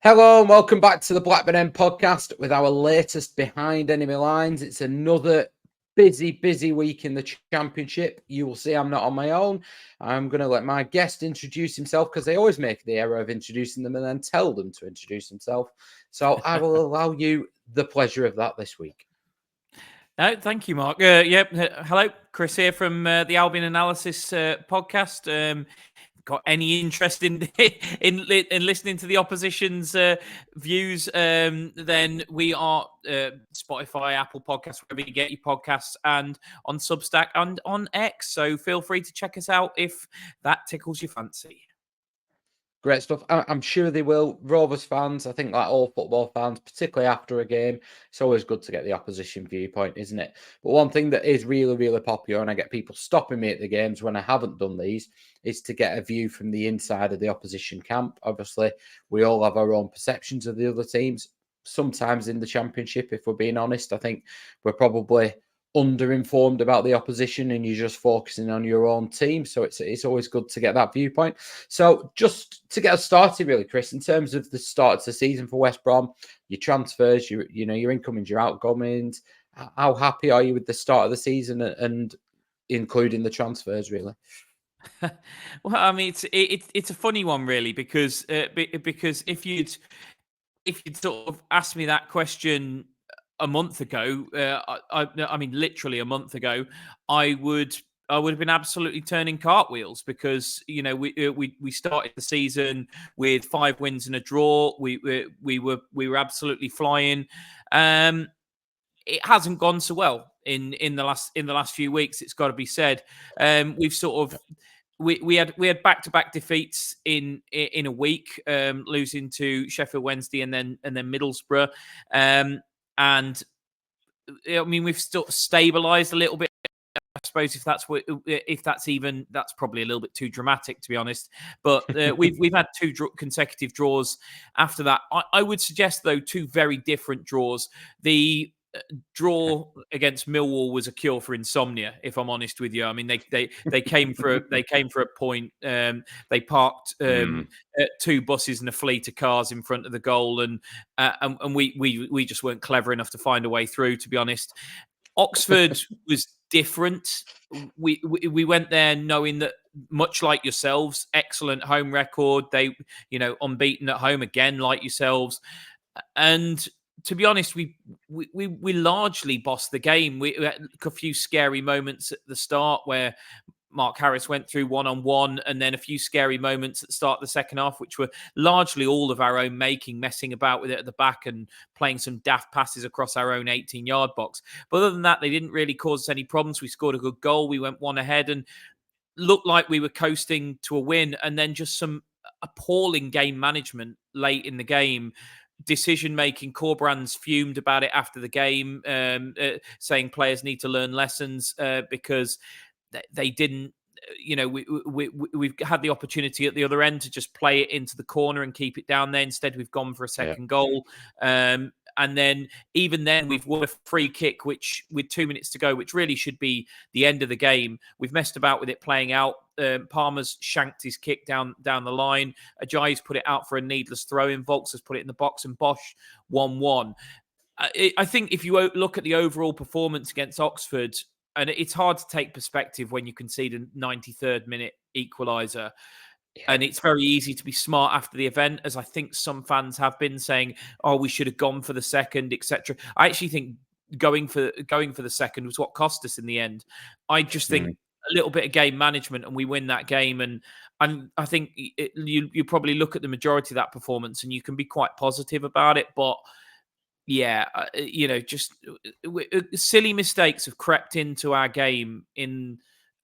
Hello and welcome back to the Blackburn End Podcast with our latest Behind Enemy Lines. It's another busy week in the Championship. You will see I'm not on my own. I'm going to let my guest introduce himself because they always make the error of introducing them and then tell them to introduce himself. So I will allow you the pleasure of that this week. Thank you, Mark. Hello, Chris here from the Albion Analysis podcast. Got any interest in in listening to the opposition's views? Then we are Spotify, Apple Podcasts, wherever you get your podcasts, and on Substack and on X. So feel free to check us out if that tickles your fancy. Great stuff. I'm sure they will. Rovers fans, I think like all football fans, particularly after a game, it's always good to get the opposition viewpoint, isn't it? But one thing that is really popular, and I get people stopping me at the games when I haven't done these, is to get a view from the inside of the opposition camp. Obviously, we all have our own perceptions of the other teams. Sometimes in the Championship, if we're being honest, I think we're probably underinformed about the opposition and you're just focusing on your own team. So it's always good to get that viewpoint. So just to get us started, really, Chris, in terms of the start of the season for West Brom, your transfers, your incomings, your outgoings, how happy are you with the start of the season and including the transfers, really? Well, I mean, it's a funny one, really, because if you'd sort of asked me that question a month ago, I mean, literally a month ago, I would have been absolutely turning cartwheels because we started the season with 5 wins and a draw. We were absolutely flying. It hasn't gone so well in the last few weeks. It's got to be said. We've sort of. We had back-to-back defeats in a week, losing to Sheffield Wednesday and then Middlesbrough, and I mean we've still stabilised a little bit. I suppose that's probably a little bit too dramatic, to be honest. But we've had 2 consecutive draws after that. I would suggest though 2 very different draws. The draw against Millwall was a cure for insomnia, if I'm honest with you. I mean, they came for a point. They parked 2 buses and a fleet of cars in front of the goal, and we just weren't clever enough to find a way through. To be honest, Oxford was different. We went there knowing that, much like yourselves, excellent home record. They unbeaten at home again, like yourselves, and to be honest, we largely bossed the game. We had a few scary moments at the start where Mark Harris went through 1-on-1, and then a few scary moments at the start of the second half, which were largely all of our own making, messing about with it at the back and playing some daft passes across our own 18-yard box. But other than that, they didn't really cause us any problems. We scored a good goal. We went 1 ahead and looked like we were coasting to a win, and then just some appalling game management late in the game. Decision making. Corberan's fumed about it after the game, saying players need to learn lessons because they didn't. We've had the opportunity at the other end to just play it into the corner and keep it down there. Instead, we've gone for a second goal. And then even then, we've won a free kick, which with 2 minutes to go, which really should be the end of the game. We've messed about with it playing out. Palmer's shanked his kick down the line. Ajayi's put it out for a needless throw in. Volks has put it in the box, and Bosch 1-1. I think if you look at the overall performance against Oxford, and it's hard to take perspective when you concede a 93rd minute equaliser. Yeah. And it's very easy to be smart after the event, as I think some fans have been saying, "Oh, we should have gone for the second, etc." I actually think going for the second was what cost us in the end. I just think a little bit of game management, and we win that game. And I think you probably look at the majority of that performance, and you can be quite positive about it. But yeah, just silly mistakes have crept into our game in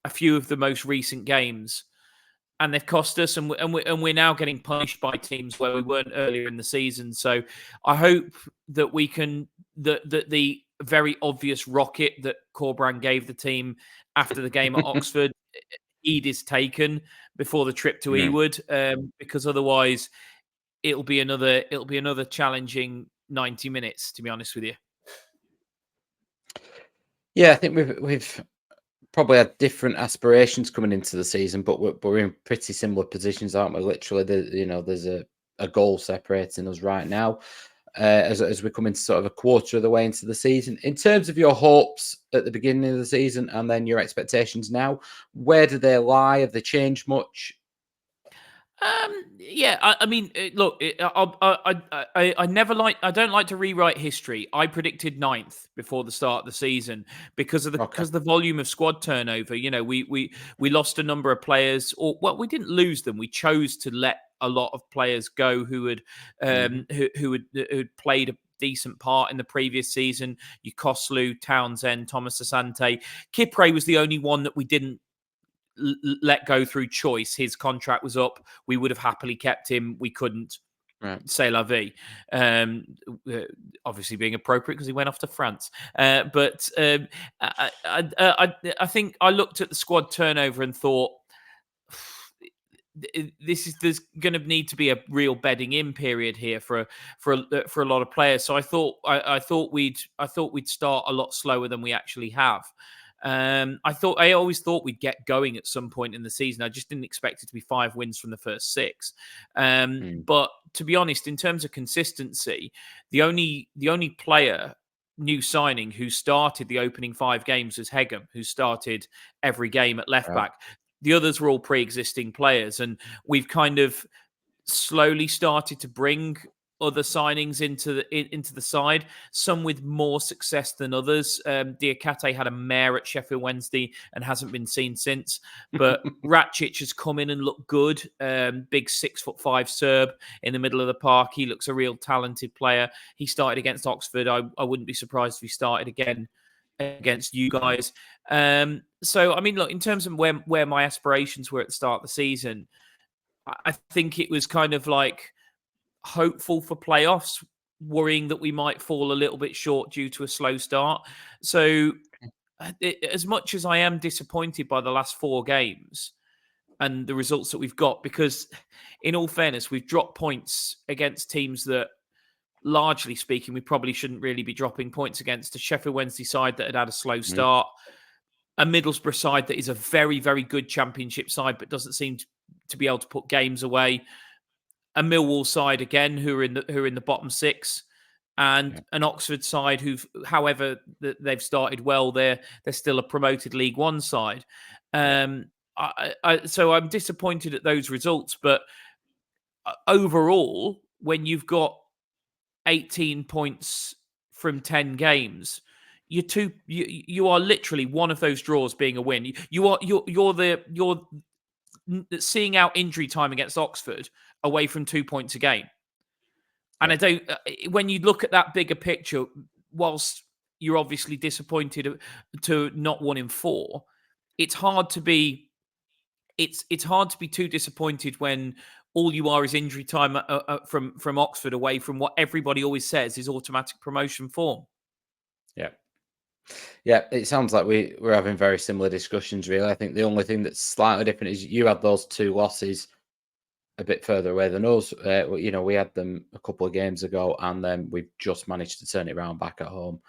a few of the most recent games. And they've cost us, and we're now getting punished by teams where we weren't earlier in the season. So I hope that we can that the very obvious rocket that Corberan gave the team after the game at Oxford, heed is taken before the trip to Ewood, because otherwise it'll be another challenging 90 minutes. To be honest with you. Yeah, I think we've probably had different aspirations coming into the season, but we're in pretty similar positions, aren't we? Literally, there's a a goal separating us right now. As we come into sort of a quarter of the way into the season. In terms of your hopes at the beginning of the season and then your expectations now, where do they lie? Have they changed much? I mean, look, I never like, I don't like to rewrite history. I predicted ninth before the start of the season because of the volume of squad turnover. You know, we lost a number of players, or well, we didn't lose them. We chose to let a lot of players go who had who'd played a decent part in the previous season. Ukoslu, Townsend, Thomas Asante. Kipre was the only one that we didn't let go through choice. His contract was up. We would have happily kept him. We couldn't. Right. C'est la vie. Obviously being appropriate because he went off to France. I think I looked at the squad turnover and thought, there's going to need to be a real bedding in period here for a lot of players. So I thought we'd start a lot slower than we actually have. I always thought we'd get going at some point in the season. I just didn't expect it to be 5 wins from the first 6. But to be honest, in terms of consistency, the only player new signing who started the opening 5 games was Hegem, who started every game at left back. The others were all pre-existing players, and we've kind of slowly started to bring other signings into the side, some with more success than others. Diakate had a mare at Sheffield Wednesday and hasn't been seen since. But Ratchich has come in and looked good. Big 6'5" Serb in the middle of the park. He looks a real talented player. He started against Oxford. I wouldn't be surprised if he started again against you guys. So, I mean, look, in terms of where my aspirations were at the start of the season, I think it was kind of like hopeful for playoffs, worrying that we might fall a little bit short due to a slow start. So as much as I am disappointed by the last 4 games and the results that we've got, because in all fairness, we've dropped points against teams that, largely speaking, we probably shouldn't really be dropping points against. A Sheffield Wednesday side that had a slow start, a Middlesbrough side that is a very, very good Championship side but doesn't seem to be able to put games away, a Millwall side again who are in the bottom 6, and an Oxford side who've, however they've started well, they're still a promoted League One side. So I'm disappointed at those results, but overall, when you've got 18 points from 10 games, you are literally one of those draws being a win. You're seeing out injury time against Oxford away from 2 points a game. And I don't, when you look at that bigger picture, whilst you're obviously disappointed to not 1 in 4, it's hard to be too disappointed when all you are is injury time from Oxford away from what everybody always says is automatic promotion form. Yeah, it sounds like we're having very similar discussions, really. I think the only thing that's slightly different is you had those 2 losses a bit further away than us. We had them a couple of games ago, and then we've just managed to turn it around back at home.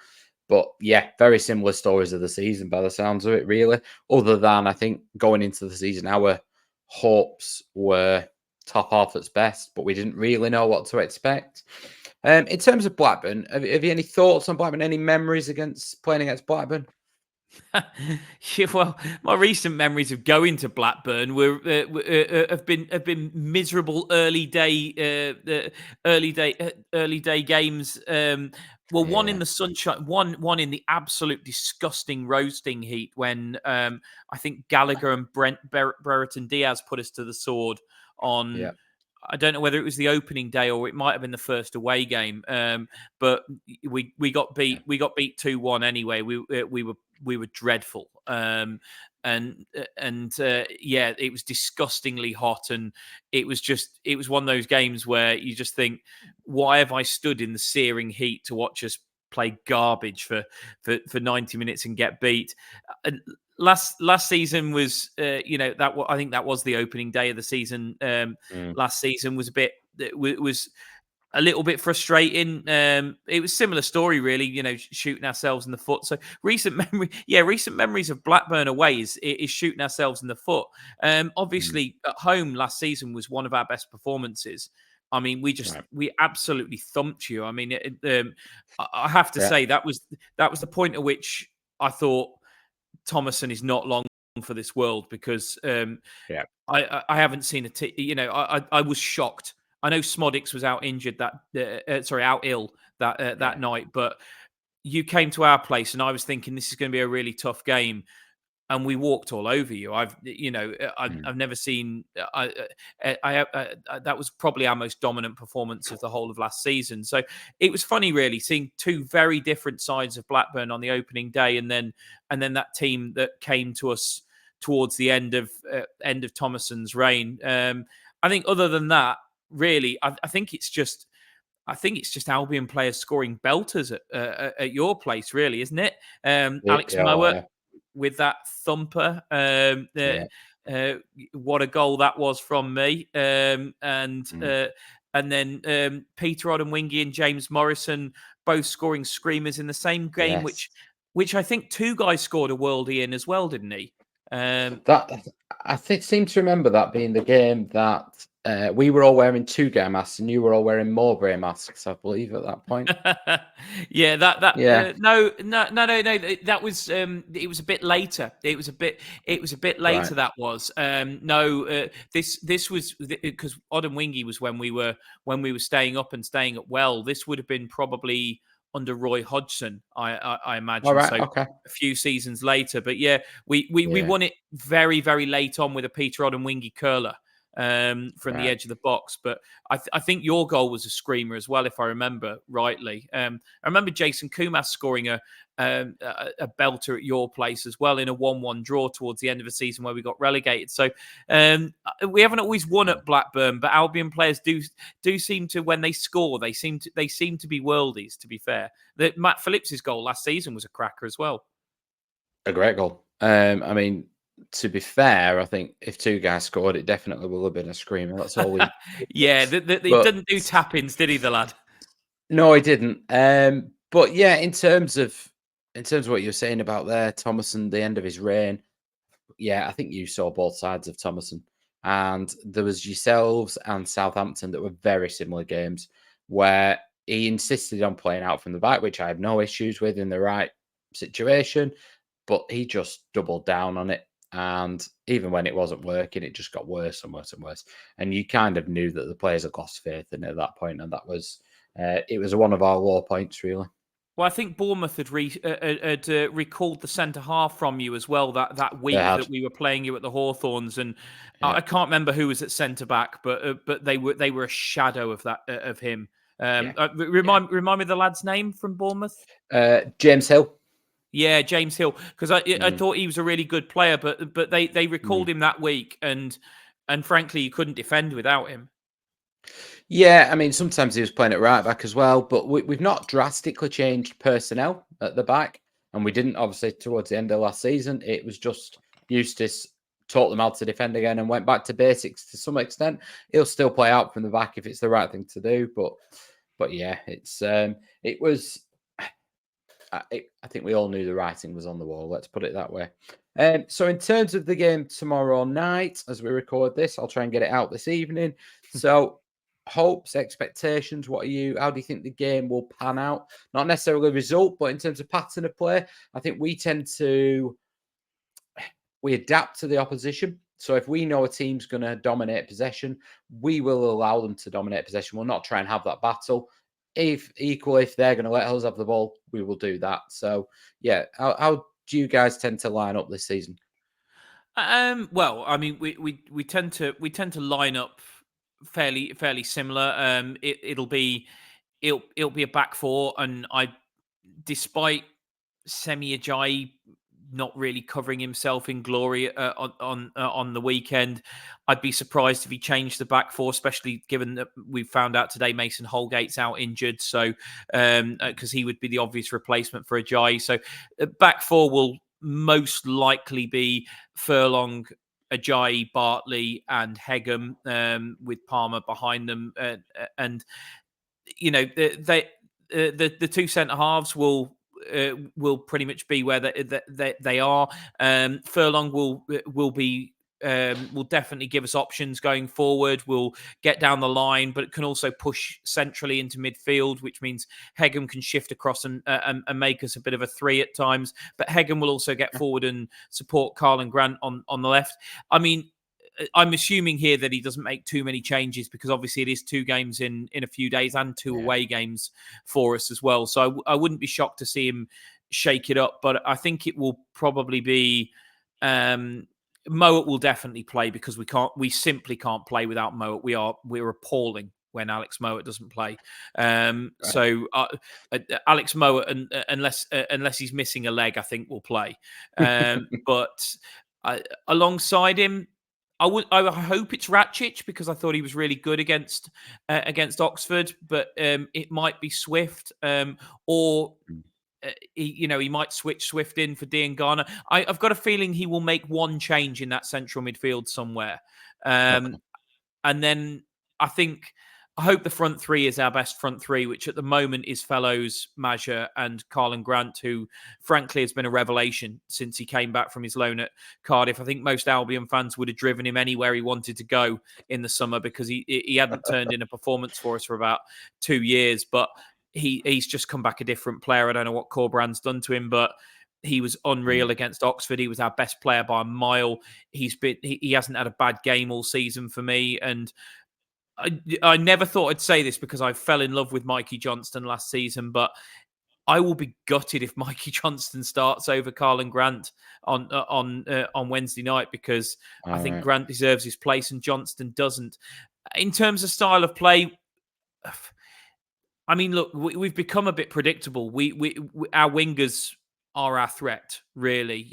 But yeah, very similar stories of the season by the sounds of it, really. Other than, I think, going into the season, our hopes were top half at best, but we didn't really know what to expect. In terms of Blackburn, have you any thoughts on Blackburn? Any memories playing against Blackburn? Yeah, well, my recent memories of going to Blackburn have been miserable early day games. One in the sunshine, one in the absolute disgusting roasting heat when I think Gallagher and Brereton Diaz put us to the sword on. Yeah. I don't know whether it was the opening day or it might have been the first away game, but we got beat. We got beat 2-1 anyway. We were dreadful, it was disgustingly hot, and it was one of those games where you just think, why have I stood in the searing heat to watch us play garbage for 90 minutes and get beat? Last season was, I think that was the opening day of the season. Last season was was a little bit frustrating. It was a similar story, really, shooting ourselves in the foot. So recent memories of Blackburn away is shooting ourselves in the foot. Obviously, at home last season was one of our best performances. I mean, we absolutely thumped you. I mean, I have to Yeah. say that was the point at which I thought Thomason is not long for this world, because Yeah. I haven't seen I was shocked. I know Smodics was out injured out ill that night, but you came to our place and I was thinking this is going to be a really tough game, and we walked all over you. I've never seen. That was probably our most dominant performance of the whole of last season. So it was funny, really, seeing two very different sides of Blackburn on the opening day, and then that team that came to us towards the end of Thomason's reign. I think other than that, really, I think it's just Albion players scoring belters at your place, really, isn't it? Alex Mowat with that thumper. What a goal that was from me. And then Peter Odemwingie and James Morrison both scoring screamers in the same game, which I think two guys scored a worldie in as well, didn't he? Seem to remember that being the game that we were all wearing two-game masks and you were all wearing Mowbray masks, I believe, at that point. Yeah, no. That was it was a bit later. It was a bit later. That was this was because Odemwingie was when we were staying up and staying at Well. This would have been probably under Roy Hodgson, I imagine. A few seasons later. But yeah, we won it very, very late on with a Peter Odemwingie curler from the edge of the box. But I think your goal was a screamer as well, if I remember rightly. I remember Jason Kumas scoring a belter at your place as well in a 1-1 draw towards the end of the season where we got relegated. So we haven't always won at Blackburn, but Albion players do seem to, when they score, they seem to be worldies, to be fair. Matt Phillips' goal last season was a cracker as well. A great goal. I mean, to be fair, I think if two guys scored, it definitely will have been a screamer. That's all we. Yeah, he didn't do tap-ins, did he, the lad? No, he didn't. But yeah, in terms of what you're saying about there, Thomason, the end of his reign. Yeah, I think you saw both sides of Thomason, and there was yourselves and Southampton that were very similar games where he insisted on playing out from the back, which I have no issues with in the right situation, but he just doubled down on it. And even when it wasn't working, it just got worse and worse and worse. And you kind of knew that the players had lost faith in it at that point, and that was it was one of our low points, really. Well, I think Bournemouth had recalled the centre half from you as well that week that we were playing you at the Hawthorns, and I can't remember who was at centre back, but they were a shadow of that of him. Remind me the lad's name from Bournemouth. James Hill. Yeah, James Hill, because I thought he was a really good player, but they recalled him that week, and frankly, you couldn't defend without him. Yeah, I mean, sometimes he was playing at right back as well, but we've not drastically changed personnel at the back, and we didn't, obviously, towards the end of last season. It was just Eustace taught them how to defend again and went back to basics to some extent. He'll still play out from the back if it's the right thing to do, but yeah, it was. I think we all knew the writing was on the wall. Let's put it that way. So in terms of the game tomorrow night, as we record this, I'll try and get it out this evening. So hopes, expectations, how do you think the game will pan out? Not necessarily result, but in terms of pattern of play, I think we adapt to the opposition. So if we know a team's going to dominate possession, we will allow them to dominate possession. We'll not try and have that battle. If they're going to let us have the ball, we will do that. So yeah, how do you guys tend to line up this season? Well, I mean, we tend to line up fairly similar. It'll be a back four, and despite Semi Ajayi not really covering himself in glory on the weekend, I'd be surprised if he changed the back four, especially given that we found out today Mason Holgate's out injured, so because he would be the obvious replacement for Ajayi. So back four will most likely be Furlong, Ajayi, Bartley, and Hegem, with Palmer behind them, and you know the two centre halves will pretty much be where they are. Furlong will be will definitely give us options going forward. Will get down the line, but it can also push centrally into midfield, which means Hegem can shift across and make us a bit of a 3 at times. But Hegem will also get forward and support Karlan Grant on the left. I mean, I'm assuming here that he doesn't make too many changes because obviously it is 2 games in a few days and 2 away games for us as well. So I wouldn't be shocked to see him shake it up, but I think it will probably be Mowat will definitely play because we simply can't play without Mowat. We're appalling when Alex Mowat doesn't play. So Alex Mowat, unless he's missing a leg, I think will play. But alongside him, I hope it's Ratchich because I thought he was really good against Oxford, but it might be Swift or he might switch Swift in for Dean Garner. I've got a feeling he will make one change in that central midfield somewhere, and then I hope the front 3 is our best front 3, which at the moment is Fellows, Maja and Karlan Grant, who frankly has been a revelation since he came back from his loan at Cardiff. I think most Albion fans would have driven him anywhere he wanted to go in the summer because he hadn't turned in a performance for us for about 2 years. But he's just come back a different player. I don't know what Corberan's done to him, but he was unreal against Oxford. He was our best player by a mile. He hasn't had a bad game all season for me, and I never thought I'd say this because I fell in love with Mikey Johnston last season, but I will be gutted if Mikey Johnston starts over Karlan Grant on Wednesday night because I think Grant deserves his place and Johnston doesn't. In terms of style of play, I mean, look, we've become a bit predictable. Our wingers are our threat, really.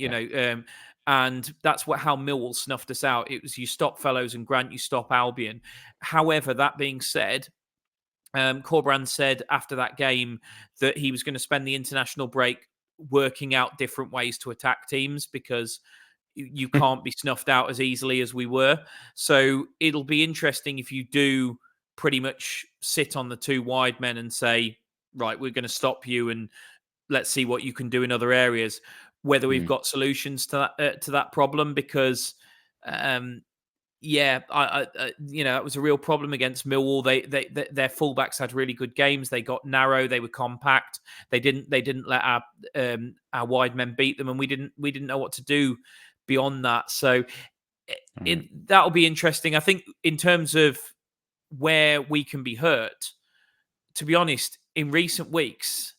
And that's how Millwall snuffed us out. It was you stop Fellows and Grant, you stop Albion. However, that being said, Corberan said after that game that he was going to spend the international break working out different ways to attack teams because you can't be snuffed out as easily as we were. So it'll be interesting if you do pretty much sit on the 2 wide men and say, right, we're going to stop you and let's see what you can do in other areas. Whether we've got solutions to that problem, because that was a real problem against Millwall. Their fullbacks had really good games. They got narrow. They were compact. They didn't let our wide men beat them, and we didn't know what to do beyond that. So that'll be interesting. I think in terms of where we can be hurt, to be honest, in recent weeks,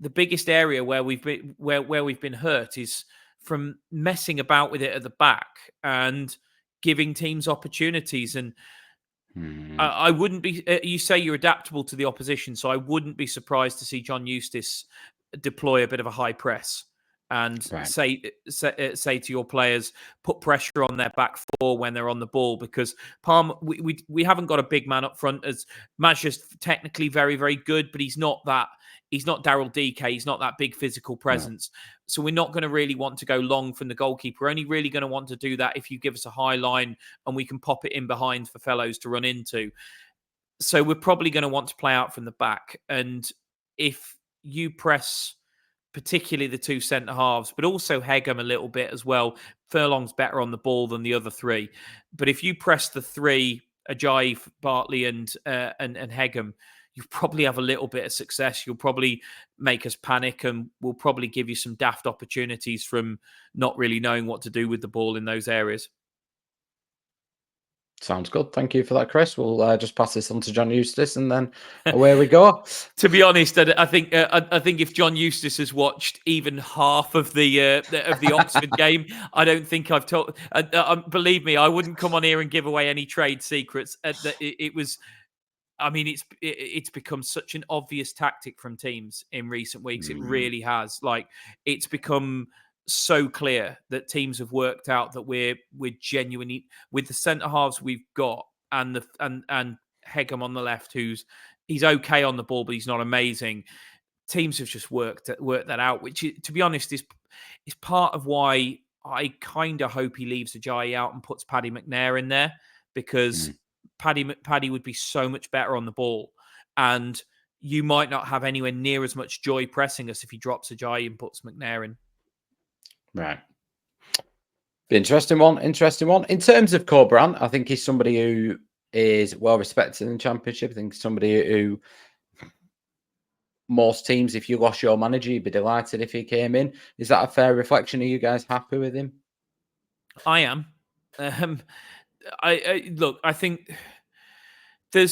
the biggest area where we've been hurt is from messing about with it at the back and giving teams opportunities. And I wouldn't be. You say you're adaptable to the opposition, so I wouldn't be surprised to see John Eustace deploy a bit of a high press and say to your players, put pressure on their back 4 when they're on the ball, because Palmer, we haven't got a big man up front. As Maja's technically very, very good, but he's not Daryl DK. He's not that big physical presence. No. So we're not going to really want to go long from the goalkeeper. We're only really going to want to do that if you give us a high line and we can pop it in behind for Fellows to run into. So we're probably going to want to play out from the back. And if you press particularly the 2 centre-halves, but also Hegem a little bit as well, Furlong's better on the ball than the other 3. But if you press the 3, Ajayi, Bartley and Hegem, you'll probably have a little bit of success. You'll probably make us panic and we'll probably give you some daft opportunities from not really knowing what to do with the ball in those areas. Sounds good. Thank you for that, Chris. We'll just pass this on to John Eustace and then away we go. To be honest, I think if John Eustace has watched even half of the Oxford game, I don't think I've told. Believe me, I wouldn't come on here and give away any trade secrets. It was. I mean, it's become such an obvious tactic from teams in recent weeks. It really has. Like, it's become so clear that teams have worked out that we're genuinely, with the centre halves we've got and Hegem on the left, he's okay on the ball, but he's not amazing. Teams have just worked that out, which, to be honest, is part of why I kind of hope he leaves Ajayi out and puts Paddy McNair in there, because Paddy would be so much better on the ball, and you might not have anywhere near as much joy pressing us if he drops Ajayi and puts McNair in. Right. Interesting one. In terms of Corberan, I think he's somebody who is well respected in the Championship. I think somebody who most teams, if you lost your manager, you'd be delighted if he came in. Is that a fair reflection? Are you guys happy with him? I am. I look. I think there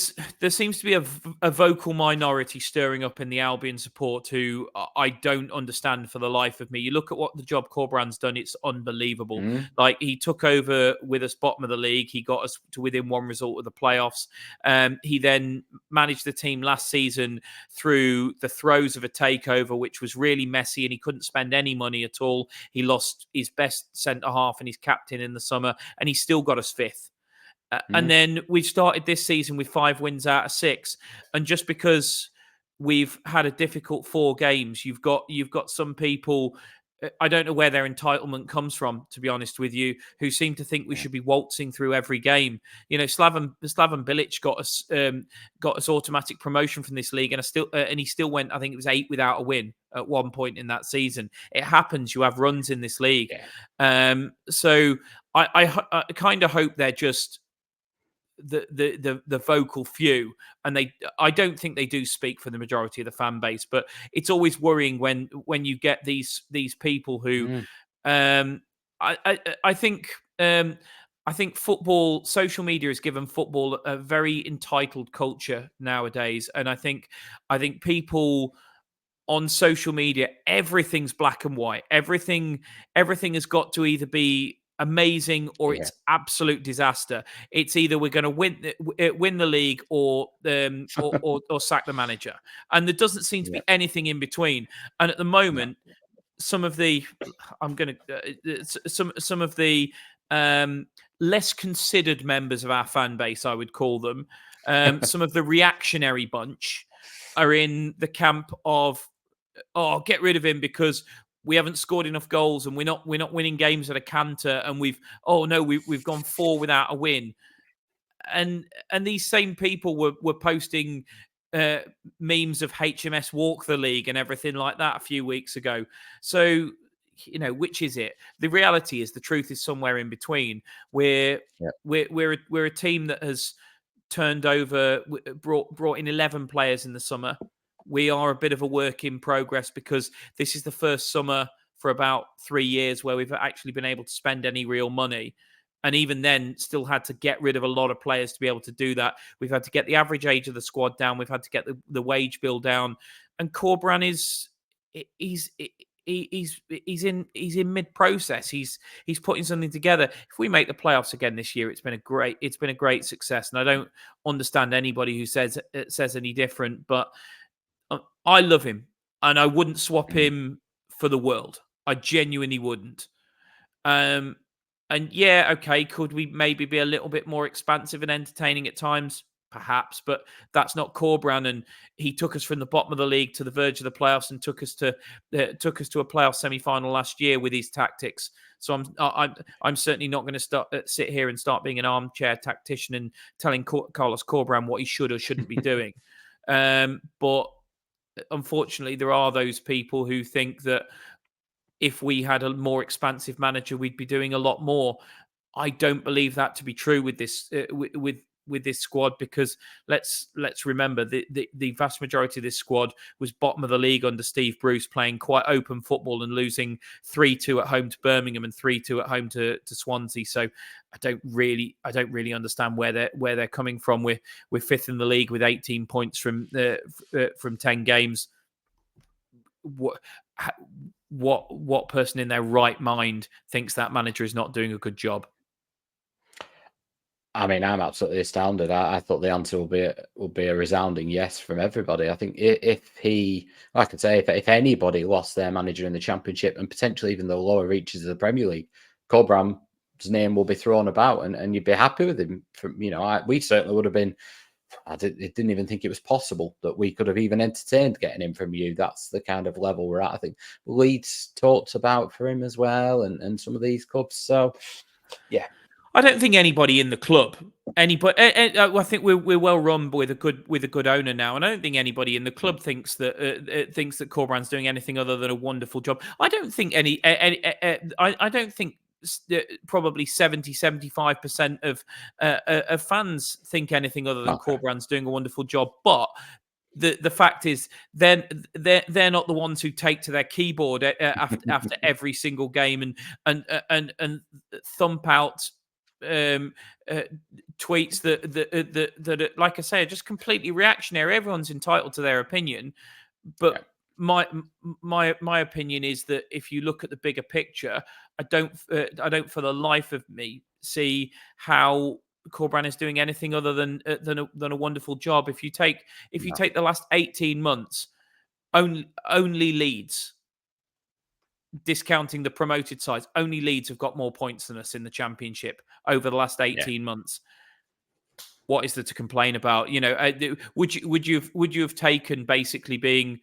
seems to be a vocal minority stirring up in the Albion support who I don't understand for the life of me. You look at what the job Corberan's done; it's unbelievable. Like, he took over with us bottom of the league. He got us to within one result of the playoffs. He then managed the team last season through the throes of a takeover, which was really messy, and he couldn't spend any money at all. He lost his best centre half and his captain in the summer, and he still got us fifth. And then we've started this season with 5 wins out of 6, and just because we've had a difficult 4 games, you've got some people. I don't know where their entitlement comes from, to be honest with you, who seem to think we should be waltzing through every game. You know, Slaven Bilic got us automatic promotion from this league, and he still went. I think it was 8 without a win at one point in that season. It happens. You have runs in this league, so I kind of hope they're just the vocal few, and I don't think they do speak for the majority of the fan base, but it's always worrying when you get these people who I think football, social media has given football a very entitled culture nowadays, and I think people on social media, everything's black and white. Everything has got to either be amazing or it's absolute disaster. It's either we're going to win the league or sack the manager, and there doesn't seem to be anything in between. And at the moment, some of the less considered members of our fan base, I would call them, some of the reactionary bunch, are in the camp of, oh, get rid of him because we haven't scored enough goals and we're not winning games at a canter, and we've gone 4 without a win, and these same people were posting memes of HMS walk the league and everything like that a few weeks ago. So, you know, which is it? The reality is the truth is somewhere in between. We're a team that has turned over, brought in 11 players in the summer. We are a bit of a work in progress because this is the first summer for about 3 years where we've actually been able to spend any real money. And even then, still had to get rid of a lot of players to be able to do that. We've had to get the average age of the squad down. We've had to get the wage bill down. And Corberan he's in mid process. He's putting something together. If we make the playoffs again this year, it's been a great success. And I don't understand anybody who says any different. But I love him, and I wouldn't swap him for the world. I genuinely wouldn't. And yeah, okay, could we maybe be a little bit more expansive and entertaining at times? Perhaps, but that's not Corberan, and he took us from the bottom of the league to the verge of the playoffs and took us to a playoff semi-final last year with his tactics. So I'm certainly not going to sit here and start being an armchair tactician and telling Carlos Corberan what he should or shouldn't be doing. But unfortunately, there are those people who think that if we had a more expansive manager, we'd be doing a lot more. I don't believe that to be true with this with this squad, because let's remember the vast majority of this squad was bottom of the league under Steve Bruce, playing quite open football and losing 3-2 at home to Birmingham and 3-2 at home to Swansea. So I don't really understand where they're coming from. We're fifth in the league with 18 points from 10 games. What person in their right mind thinks that manager is not doing a good job? I mean, I'm absolutely astounded. I thought the answer will be a resounding yes from everybody. I think if he, like I say, if anybody lost their manager in the Championship and potentially even the lower reaches of the Premier League, Corberan's name will be thrown about, and you'd be happy with him. We certainly would have been. I didn't even think it was possible that we could have even entertained getting him from you. That's the kind of level we're at. I think Leeds talked about for him as well, and some of these clubs. So, yeah. I don't think anybody in the club, I think we're well run with a good owner now, and I don't think anybody in the club thinks that Corberan's doing anything other than a wonderful job. I don't think probably 70-75% of fans think anything other than Corberan's doing a wonderful job. But the fact is, then they're not the ones who take to their keyboard after every single game and thump out tweets that like I say, are just completely reactionary. Everyone's entitled to their opinion, but my opinion is that if you look at the bigger picture, I don't for the life of me see how Corberan is doing anything other than a wonderful job. If you take the last 18 months, only Leeds, discounting the promoted sides, only Leeds have got more points than us in the Championship over the last 18 months. What is there to complain about? Would you have taken basically being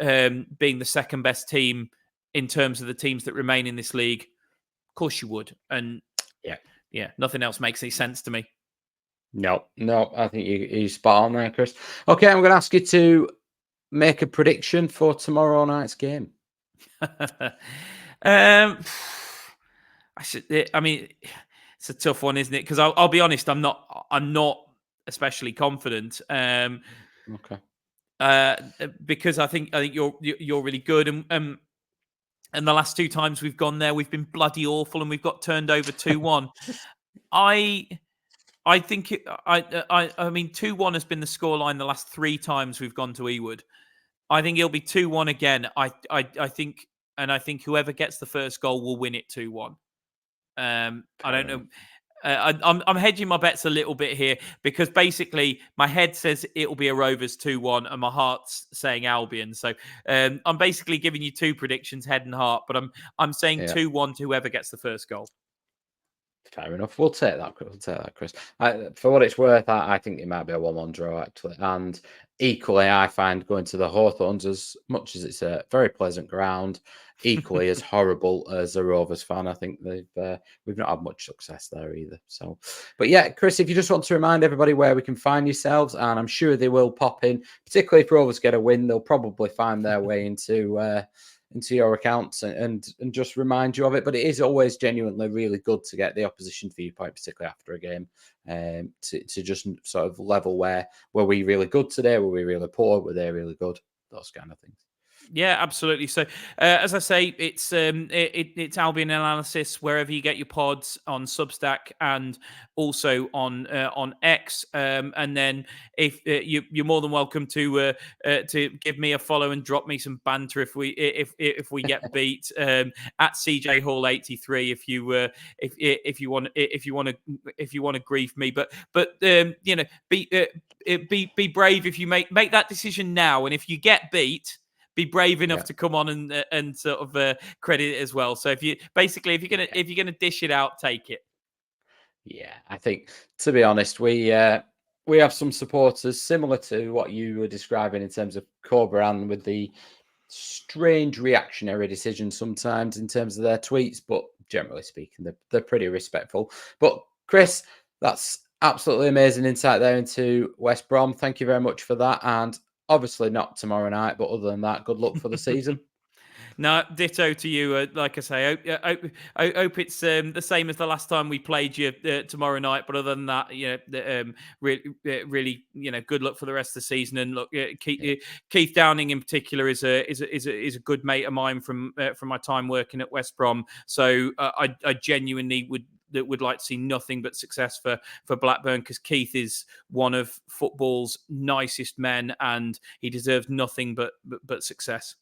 the second best team in terms of the teams that remain in this league? Of course you would. And nothing else makes any sense to me. No, I think you're spot on there, Chris. Okay, I'm going to ask you to make a prediction for tomorrow night's game. I mean, it's a tough one, isn't it? Because I'll be honest, I'm not especially confident. Because I think you're really good, and the last two times we've gone there, we've been bloody awful, and we've got turned over 2-1. I think I mean 2-1 has been the scoreline the last three times we've gone to Ewood. I think it'll be 2-1 again. I think whoever gets the first goal will win it 2-1. I don't know. I'm hedging my bets a little bit here because basically my head says it'll be a Rovers 2-1 and my heart's saying Albion. So I'm basically giving you two predictions, head and heart, but I'm saying 2-1 to whoever gets the first goal. Fair enough. We'll take that, Chris. For what it's worth, I think it might be a 1-1 draw, actually. And equally, I find going to the Hawthorns, as much as it's a very pleasant ground, equally as horrible as a Rovers fan. I think we've not had much success there either. So, but yeah, Chris, if you just want to remind everybody where we can find yourselves, and I'm sure they will pop in, particularly if Rovers get a win, they'll probably find their way into your accounts and just remind you of it. But it is always genuinely really good to get the opposition viewpoint, particularly after a game, to just sort of level where were we really good today, were we really poor, were they really good, those kind of things. Yeah, absolutely. So, as I say, it's Albion Analysis wherever you get your pods, on Substack and also on X. And then if you're more than welcome to give me a follow and drop me some banter if we get beat at CJ Hall 83 if you want to grief me. But be brave if you make that decision now, and if you get beat, be brave enough to come on and sort of credit it as well. So if you're gonna dish it out, take it. Yeah, I think, to be honest, we have some supporters similar to what you were describing in terms of Coberan, with the strange reactionary decisions sometimes in terms of their tweets, but generally speaking, they're pretty respectful. But Chris, that's absolutely amazing insight there into West Brom. Thank you very much for that, and obviously not tomorrow night, but other than that, good luck for the season. No, ditto to you. Like I say, I hope it's the same as the last time we played you tomorrow night. But other than that, really, good luck for the rest of the season. And look, Keith Downing in particular is a good mate of mine from my time working at West Brom. So I genuinely would like to see nothing but success for Blackburn, because Keith is one of football's nicest men and he deserves nothing but success.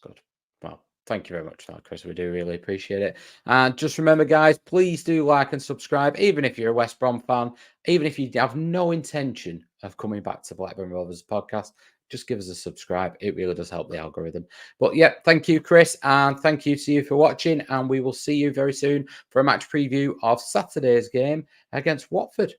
Good. Well, thank you very much for that, Chris. We do really appreciate it. And just remember, guys, please do like and subscribe, even if you're a West Brom fan, even if you have no intention of coming back to Blackburn Rovers podcast, just give us a subscribe. It really does help the algorithm. But yeah, thank you, Chris, and thank you to you for watching. And we will see you very soon for a match preview of Saturday's game against Watford.